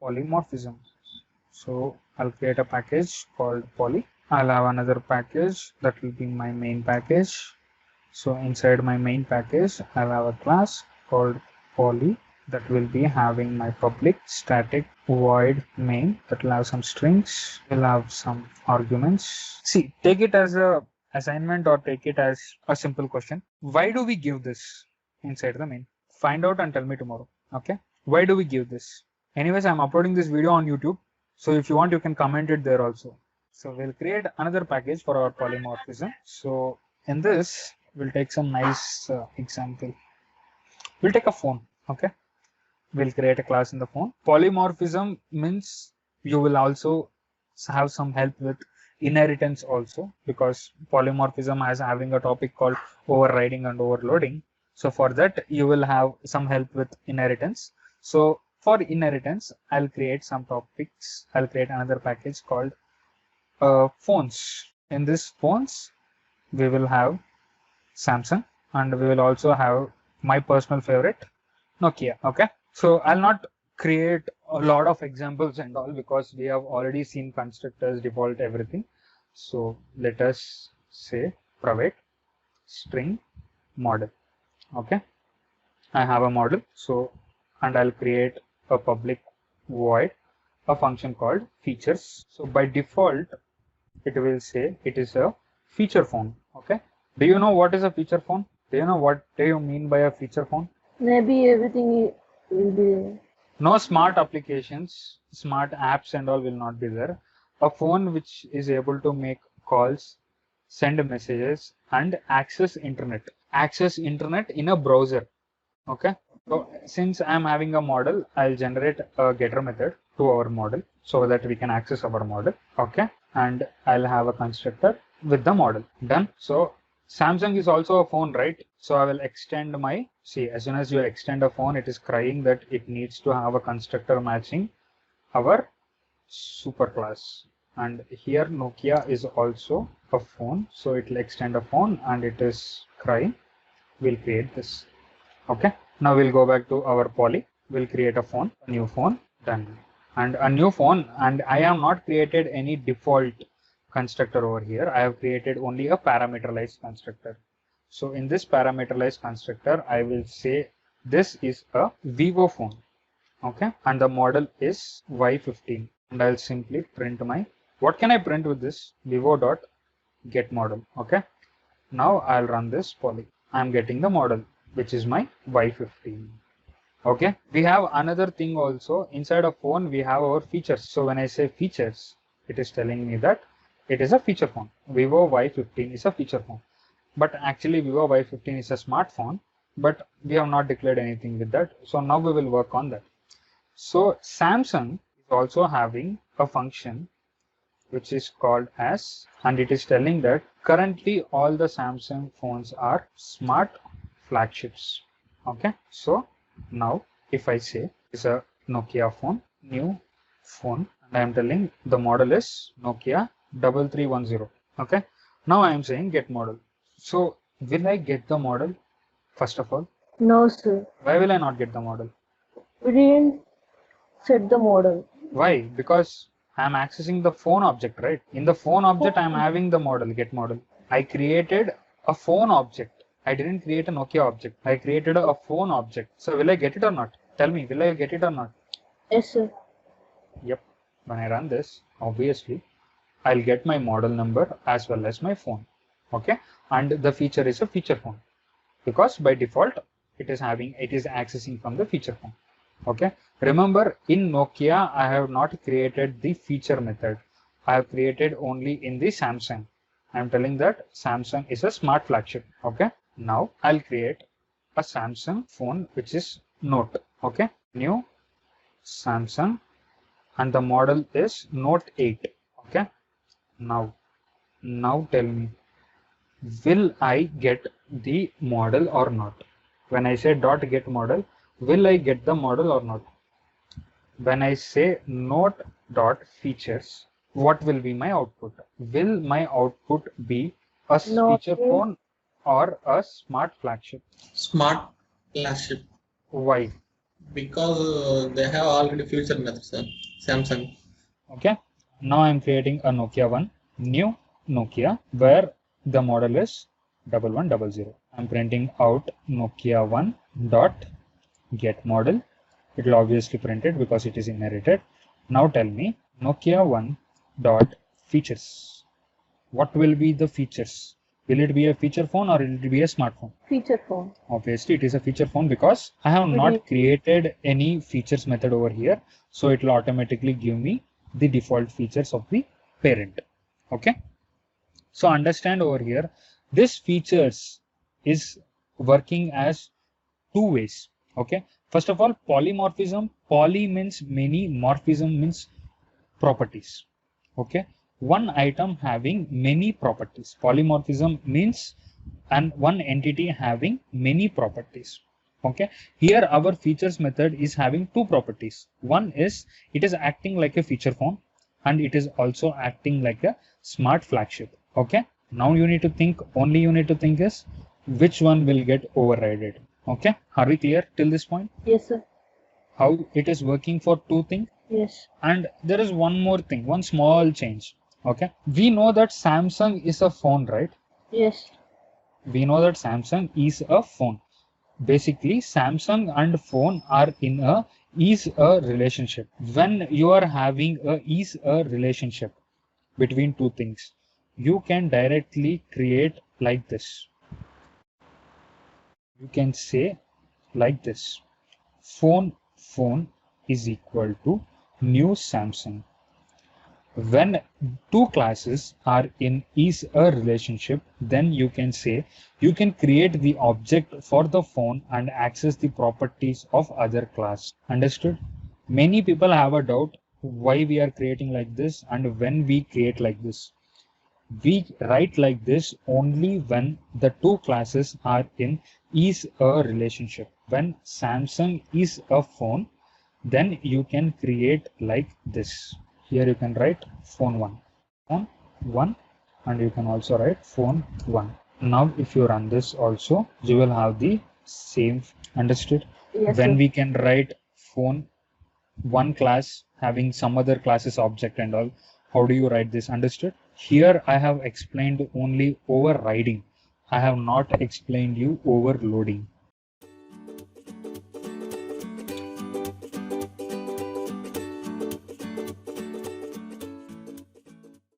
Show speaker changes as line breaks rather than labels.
polymorphism. So I'll create a package called poly. I'll have another package that will be my main package. So inside my main package, I'll have a class called poly that will be having my public static void main that will have some strings, will have some arguments. See, take it as a assignment or take it as a simple question. Why do we give this inside the main? Find out and tell me tomorrow. Okay? Why do we give this? Anyways, I'm uploading this video on YouTube. So if you want, you can comment it there also. So we'll create another package for our polymorphism. So in this, we'll take some nice example. We'll take a phone. Okay? We'll create a class in the phone. Polymorphism means you will also have some help with inheritance also, because polymorphism has having a topic called overriding and overloading. So for that you will have some help with inheritance. So for inheritance, I'll create some topics. I'll create another package called phones. In this phones, we will have Samsung, and we will also have my personal favorite, Nokia. Okay. So I'll not create a lot of examples and all, because we have already seen constructors, default, everything. So let us say private string model. Okay. I have a model. So, and I'll create a public void, a function called features. So by default, it will say it is a feature phone. Okay. Do you know what is a feature phone? Do you know what do you mean by a feature phone?
Maybe everything will be there.
No smart applications, smart apps and all will not be there. A phone which is able to make calls, send messages and access internet. Access internet in a browser. Okay. So since I'm having a model, I'll generate a getter method to our model so that we can access our model. Okay. And I'll have a constructor with the model. Done. So Samsung is also a phone, right? So I will extend my, see, as soon as you extend a phone, it is crying that it needs to have a constructor matching our superclass. And here Nokia is also a phone. So it will extend a phone and it is crying. We'll create this. Okay. Now we'll go back to our poly. We'll create a phone, a new phone, done. And a new phone, and I have not created any default constructor over here. I have created only a parameterized constructor. So in this parameterized constructor, I will say this is a Vivo phone. Okay. And the model is Y15. And I'll simply print my, what can I print with this? Vivo.get model. Okay. Now I'll run this poly. I'm getting the model, which is my Y15. Okay. We have another thing also. Inside a phone, we have our features. So when I say features, it is telling me that it is a feature phone. Vivo Y15 is a feature phone. But actually Vivo Y15 is a smartphone, but we have not declared anything with that. So now we will work on that. So Samsung is also having a function which is called as, and it is telling that currently all the Samsung phones are smart flagships. Okay. So now if I say it's a Nokia phone, new phone, and I am telling the model is Nokia 3310. Okay. Now I am saying get model. So will I get the model first of all?
No, sir.
Why will I not get the model?
We didn't set the model.
Why? Because I am accessing the phone object, right? In the phone object, I am having the model, get model. I created a phone object. I didn't create a Nokia object. I created a phone object. So will I get it or not? Tell me, will I get it or not?
Yes, sir.
Yep. When I run this, obviously, I'll get my model number as well as my phone. Okay. And the feature is a feature phone, because by default, it is accessing from the feature phone. Okay. Remember, in Nokia, I have not created the feature method. I have created only in the Samsung. I am telling that Samsung is a smart flagship. Okay. Now I'll create a Samsung phone which is Note. Okay. New Samsung, and the model is Note 8. Okay. Now tell me, will I get the model or not? When I say dot get model, will I get the model or not? When I say note dot features, what will be my output? Will my output be a feature phone or a smart flagship?
Smart flagship.
Why?
Because they have already future method, sir. Samsung.
Okay. Now I'm creating a Nokia one, new Nokia, where the model is 1100. I'm printing out Nokia one dot get model. It will obviously print it because it is inherited. Now tell me Nokia one dot features. What will be the features? Will it be a feature phone or will it be a smartphone?
Feature phone.
Obviously it is a feature phone because I have
But
not created any features method over here, so it will automatically give me the default features of the parent. Okay, so understand over here, this features is working as two ways. Okay, first of all, polymorphism. Poly means many, morphism means properties. Okay, one item having many properties. Polymorphism means and one entity having many properties. Okay, here our features method is having two properties. One is it is acting like a feature phone and it is also acting like a smart flagship. Okay, now you need to think, only you need to think is which one will get overridden. Okay, are we clear till this point?
Yes, sir.
How it is working for two things?
Yes.
And there is one more thing, one small change. Okay, we know that Samsung is a phone, right?
Yes.
We know that Samsung is a phone. Basically, Samsung and phone are in a is a relationship. When you are having a is a relationship between two things, you can directly create like this. You can say like this: phone is equal to new Samsung. When two classes are in is a relationship, then you can say you can create the object for the phone and access the properties of other class. Understood? Many people have a doubt why we are creating like this and when we create like this. We write like this only when the two classes are in is a relationship. When Samsung is a phone, then you can create like this. Here you can write phone 1, and you can also write phone 1. Now if you run this also, you will have the same. Understood?
Yes,
When
sir.
we can write phone 1 class having some other classes object and all, how do you write this? Understood? Here I have explained only overriding. I have not explained you overloading.